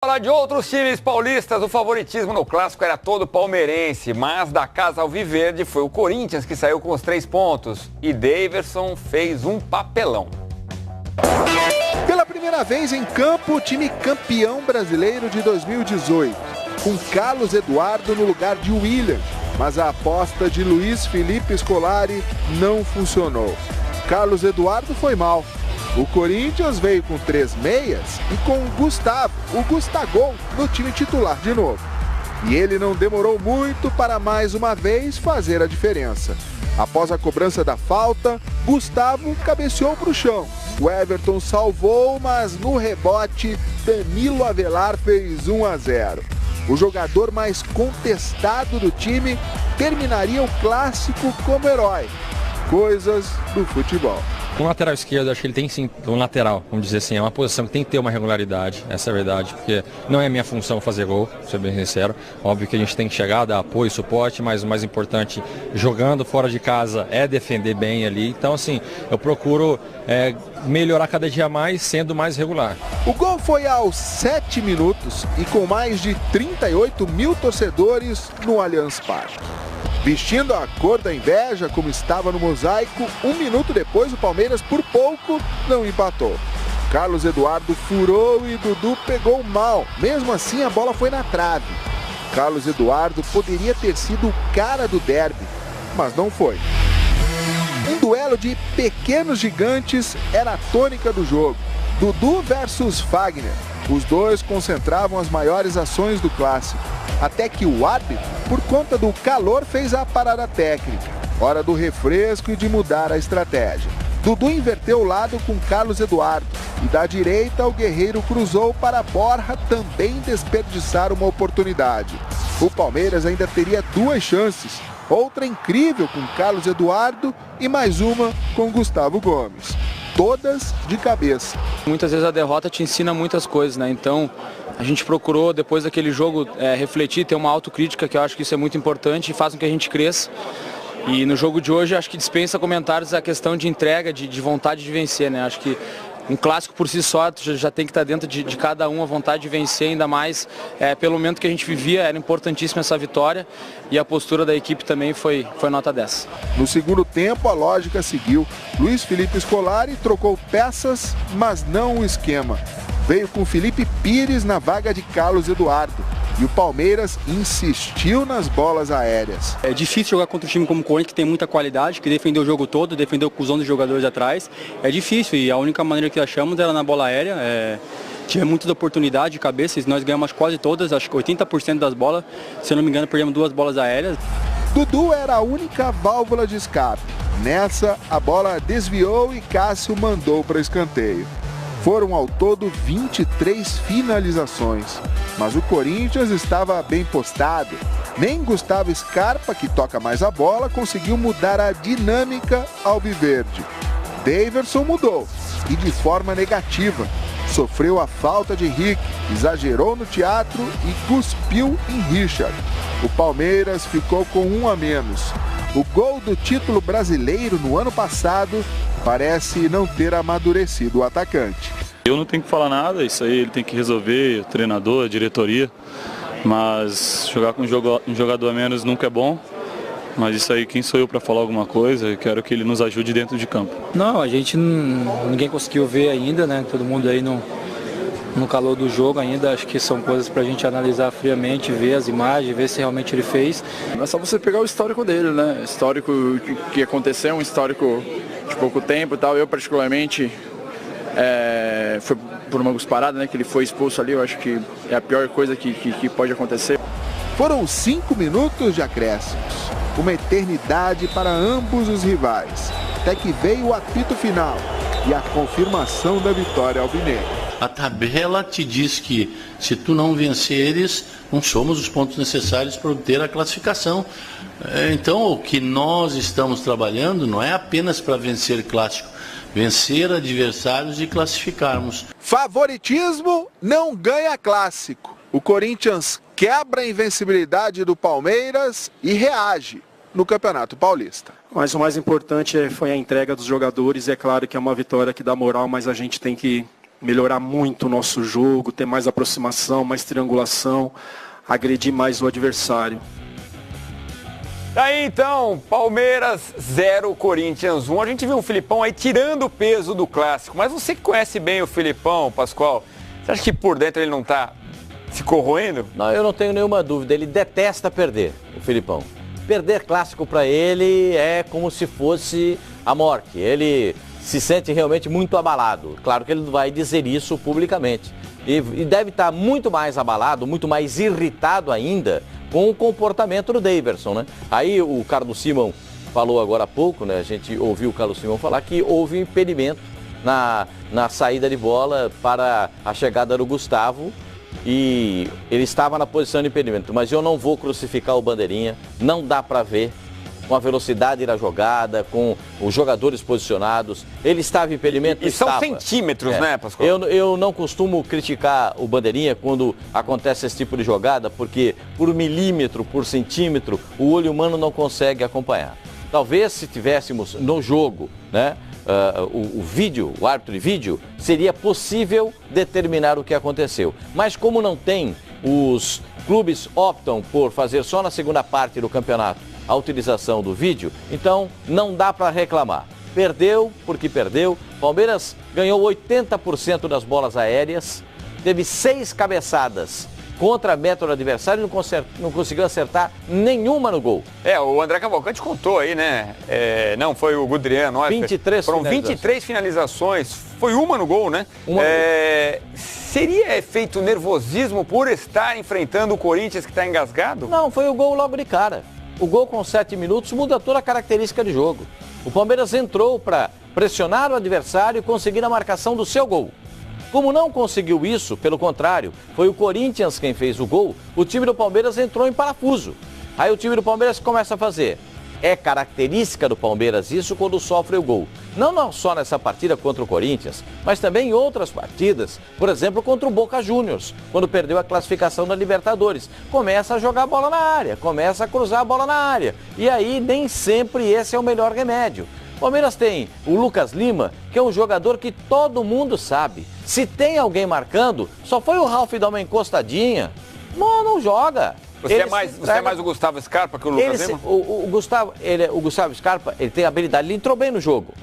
Falar de outros times paulistas, o favoritismo no clássico era todo palmeirense, mas da casa alviverde foi o Corinthians que saiu com os 3 pontos e Daverson fez um papelão. Pela primeira vez em campo, o time campeão brasileiro de 2018, com Carlos Eduardo no lugar de William, mas a aposta de Luiz Felipe Scolari não funcionou. Carlos Eduardo foi mal. O Corinthians veio com 3 meias e com o Gustavo, o Gustagol, no time titular de novo. E ele não demorou muito para mais uma vez fazer a diferença. Após a cobrança da falta, Gustavo cabeceou para o chão. O Everton salvou, mas no rebote, Danilo Avelar fez 1-0. O jogador mais contestado do time terminaria o clássico como herói. Coisas do futebol. Um lateral esquerdo, acho que ele tem sim, um lateral, vamos dizer assim, é uma posição que tem que ter uma regularidade, essa é a verdade, porque não é minha função fazer gol, pra ser bem sincero. Óbvio que a gente tem que chegar, dar apoio, suporte, mas o mais importante, jogando fora de casa, é defender bem ali. Então, assim, eu procuro melhorar cada dia mais, sendo mais regular. O gol foi aos 7 minutos e com mais de 38 mil torcedores no Allianz Parque. Vestindo a cor da inveja, como estava no mosaico, 1 minuto depois o Palmeiras, por pouco, não empatou. Carlos Eduardo furou e Dudu pegou mal. Mesmo assim, a bola foi na trave. Carlos Eduardo poderia ter sido o cara do derby, mas não foi. Um duelo de pequenos gigantes era a tônica do jogo. Dudu versus Fagner. Os dois concentravam as maiores ações do clássico. Até que o árbitro, por conta do calor, fez a parada técnica. Hora do refresco e de mudar a estratégia. Dudu inverteu o lado com Carlos Eduardo. E da direita, o guerreiro cruzou para Borja também desperdiçar uma oportunidade. O Palmeiras ainda teria 2 chances. Outra incrível com Carlos Eduardo e mais uma com Gustavo Gomes. Todas de cabeça. Muitas vezes a derrota te ensina muitas coisas, né? Então a gente procurou, depois daquele jogo, refletir, ter uma autocrítica, que eu acho que isso é muito importante e faz com que a gente cresça. E no jogo de hoje, acho que dispensa comentários a questão de entrega, de vontade de vencer, né? Acho que um clássico por si só já tem que estar dentro de cada um a vontade de vencer, ainda mais pelo momento que a gente vivia, era importantíssima essa vitória e a postura da equipe também foi nota 10. No segundo tempo a lógica seguiu. Luiz Felipe Scolari trocou peças, mas não o esquema. Veio com Felipe Pires na vaga de Carlos Eduardo. E o Palmeiras insistiu nas bolas aéreas. É difícil jogar contra um time como o Corinthians, que tem muita qualidade, que defendeu o jogo todo, defendeu com os 11 jogadores atrás. É difícil e a única maneira que achamos era na bola aérea. Tive muitas oportunidades de cabeça, nós ganhamos quase todas, acho que 80% das bolas. Se eu não me engano, perdemos 2 bolas aéreas. Dudu era a única válvula de escape. Nessa, a bola desviou e Cássio mandou para escanteio. Foram ao todo 23 finalizações, mas o Corinthians estava bem postado. Nem Gustavo Scarpa, que toca mais a bola, conseguiu mudar a dinâmica alviverde. Daverson mudou, e de forma negativa. Sofreu a falta de Henrique, exagerou no teatro e cuspiu em Richard. O Palmeiras ficou com 1 a menos. O gol do título brasileiro no ano passado parece não ter amadurecido o atacante. Eu não tenho que falar nada, isso aí ele tem que resolver, o treinador, a diretoria. Mas jogar com um jogador a menos nunca é bom. Mas isso aí, quem sou eu para falar alguma coisa? Eu quero que ele nos ajude dentro de campo. Não, a gente ninguém conseguiu ver ainda, né? Todo mundo aí no calor do jogo ainda, acho que são coisas para a gente analisar friamente, ver as imagens, ver se realmente ele fez. É só você pegar o histórico dele, né? Histórico que aconteceu, um histórico de pouco tempo e tal. Eu particularmente, foi por uma cusparada, né? Que ele foi expulso ali, eu acho que é a pior coisa que pode acontecer. Foram 5 minutos de acréscimos, uma eternidade para ambos os rivais, até que veio o apito final e a confirmação da vitória alvinegra. A tabela te diz que se tu não venceres, não somos os pontos necessários para obter a classificação. Então, o que nós estamos trabalhando não é apenas para vencer clássico, vencer adversários e classificarmos. Favoritismo não ganha clássico. O Corinthians quebra a invencibilidade do Palmeiras e reage no Campeonato Paulista. Mas o mais importante foi a entrega dos jogadores. É claro que é uma vitória que dá moral, mas a gente tem que melhorar muito o nosso jogo, ter mais aproximação, mais triangulação, agredir mais o adversário. Aí então, Palmeiras 0, Corinthians 1. A gente viu o Filipão aí tirando o peso do clássico, mas você que conhece bem o Filipão, Pascoal, você acha que por dentro ele não está se corroendo? Não, eu não tenho nenhuma dúvida, ele detesta perder, o Filipão. Perder clássico para ele é como se fosse a morte, ele se sente realmente muito abalado. Claro que ele não vai dizer isso publicamente. E deve estar muito mais abalado, muito mais irritado ainda com o comportamento do Daverson, né? Aí o Carlos Simão falou agora há pouco, né? A gente ouviu o Carlos Simão falar que houve impedimento na saída de bola para a chegada do Gustavo e ele estava na posição de impedimento. Mas eu não vou crucificar o Bandeirinha, não dá para ver. Com a velocidade da jogada, com os jogadores posicionados. Ele estava em impedimento? E são centímetros, né, Pascoal? Eu não costumo criticar o Bandeirinha quando acontece esse tipo de jogada, porque por milímetro, por centímetro, o olho humano não consegue acompanhar. Talvez se tivéssemos no jogo, né, o vídeo, o árbitro de vídeo, seria possível determinar o que aconteceu. Mas como não tem, os clubes optam por fazer só na segunda parte do campeonato a utilização do vídeo, então não dá para reclamar. Perdeu porque perdeu. Palmeiras ganhou 80% das bolas aéreas, teve 6 cabeçadas contra a meta do adversário e não conseguiu acertar nenhuma no gol. O André Cavalcante contou aí, né? Não, foi o Gudriano. 23 Foram 23 finalizações, foi uma no gol, né? Seria efeito nervosismo por estar enfrentando o Corinthians que está engasgado? Não, foi o gol logo de cara. O gol com 7 minutos muda toda a característica de jogo. O Palmeiras entrou para pressionar o adversário e conseguir a marcação do seu gol. Como não conseguiu isso, pelo contrário, foi o Corinthians quem fez o gol, o time do Palmeiras entrou em parafuso. Aí o time do Palmeiras começa a fazer. É característica do Palmeiras isso quando sofre o gol. Não só nessa partida contra o Corinthians, mas também em outras partidas. Por exemplo, contra o Boca Juniors, quando perdeu a classificação da Libertadores. Começa a jogar a bola na área, começa a cruzar a bola na área. E aí nem sempre esse é o melhor remédio. O Palmeiras tem o Lucas Lima, que é um jogador que todo mundo sabe. Se tem alguém marcando, só foi o Ralf dar uma encostadinha. Não joga. Você é mais o Gustavo Scarpa que o Lucas Lima? O Gustavo Scarpa, ele tem habilidade, ele entrou bem no jogo.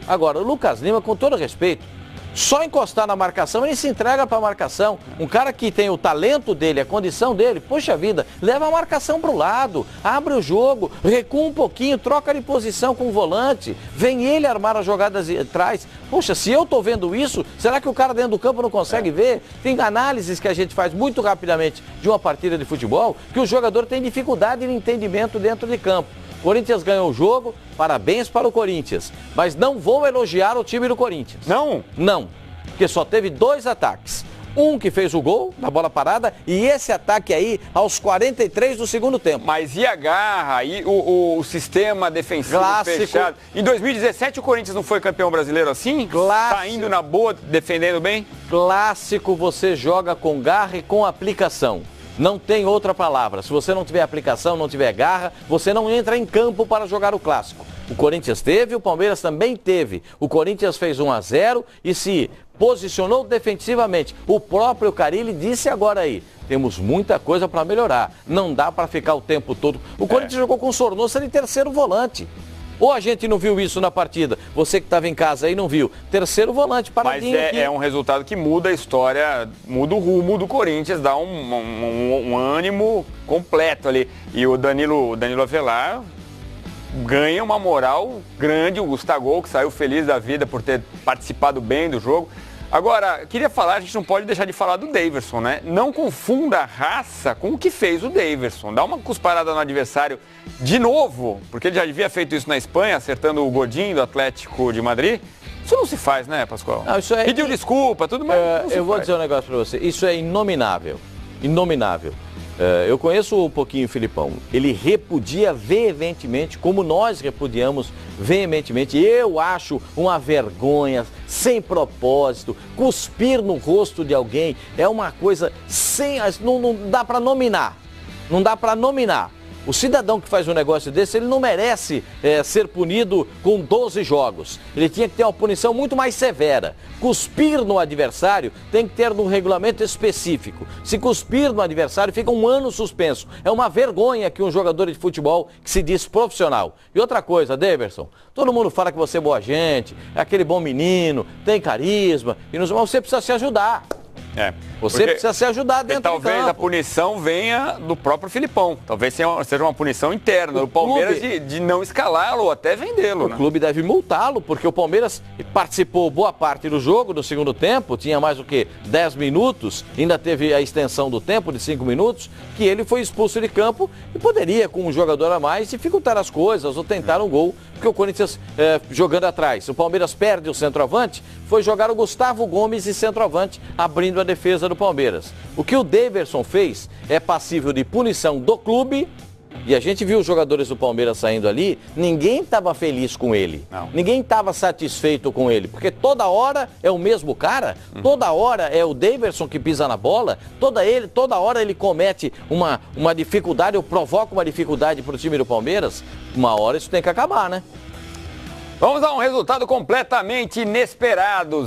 Agora, o Lucas Lima, com todo respeito, só encostar na marcação, ele se entrega para a marcação. Um cara que tem o talento dele, a condição dele, poxa vida, leva a marcação para o lado, abre o jogo, recua um pouquinho, troca de posição com o volante, vem ele armar as jogadas atrás. Poxa, se eu estou vendo isso, será que o cara dentro do campo não consegue ver? Tem análises que a gente faz muito rapidamente de uma partida de futebol, que o jogador tem dificuldade de entendimento dentro de campo. Corinthians ganhou o jogo, parabéns para o Corinthians. Mas não vou elogiar o time do Corinthians. Não? Não, porque só teve 2 ataques. Um que fez o gol na bola parada e esse ataque aí aos 43 do segundo tempo. Mas e a garra, e o sistema defensivo fechado? Em 2017 o Corinthians não foi campeão brasileiro assim? Clássico. Tá indo na boa, defendendo bem? Clássico, você joga com garra e com aplicação. Não tem outra palavra. Se você não tiver aplicação, não tiver garra, você não entra em campo para jogar o clássico. O Corinthians teve, o Palmeiras também teve. O Corinthians fez 1-0 e se posicionou defensivamente. O próprio Carille disse agora aí, temos muita coisa para melhorar. Não dá para ficar o tempo todo. O Corinthians jogou com o Sornosa de terceiro volante. Ou a gente não viu isso na partida? Você que estava em casa aí não viu. Terceiro volante, paradinho. Mas é um resultado que muda a história, muda o rumo do Corinthians, dá um ânimo completo ali. E o Danilo Avelar ganha uma moral grande, o Gustavo, que saiu feliz da vida por ter participado bem do jogo. Agora, queria falar, a gente não pode deixar de falar do Daverson, né? Não confunda a raça com o que fez o Daverson. Dá uma cusparada no adversário de novo, porque ele já havia feito isso na Espanha, acertando o Godinho do Atlético de Madrid. Isso não se faz, né, Pascoal? Não, isso é... Pediu desculpa, tudo mais. Eu vou dizer um negócio para você. Isso é inominável. Inominável. Eu conheço um pouquinho o Filipão. Ele repudia veementemente, como nós repudiamos veementemente. Eu acho uma vergonha, sem propósito, cuspir no rosto de alguém é uma coisa sem... Não dá para nominar. Não dá para nominar. O cidadão que faz um negócio desse, ele não merece ser punido com 12 jogos. Ele tinha que ter uma punição muito mais severa. Cuspir no adversário tem que ter um regulamento específico. Se cuspir no adversário, fica 1 ano suspenso. É uma vergonha que um jogador de futebol que se diz profissional. E outra coisa, Daverson, todo mundo fala que você é boa gente, é aquele bom menino, tem carisma, mas você precisa se ajudar. Você precisa se ajudar dentro do campo. Talvez a punição venha do próprio Filipão. Talvez seja uma punição interna do Palmeiras de não escalá-lo ou até vendê-lo. O clube deve multá-lo, porque o Palmeiras participou boa parte do jogo, no segundo tempo, tinha mais do que 10 minutos, ainda teve a extensão do tempo de 5 minutos, que ele foi expulso de campo e poderia, com um jogador a mais, dificultar as coisas ou tentar um gol, porque o Corinthians jogando atrás. O Palmeiras perde o centroavante, foi jogar o Gustavo Gomes de centroavante, abrindo a defesa do Palmeiras. O que o Daverson fez é passível de punição do clube, e a gente viu os jogadores do Palmeiras saindo ali, ninguém estava feliz com ele, ninguém estava satisfeito com ele, porque toda hora é o mesmo cara, toda hora é o Daverson que pisa na bola, toda hora ele comete uma dificuldade ou provoca uma dificuldade para o time do Palmeiras. Uma hora isso tem que acabar, né? Vamos a um resultado completamente inesperado.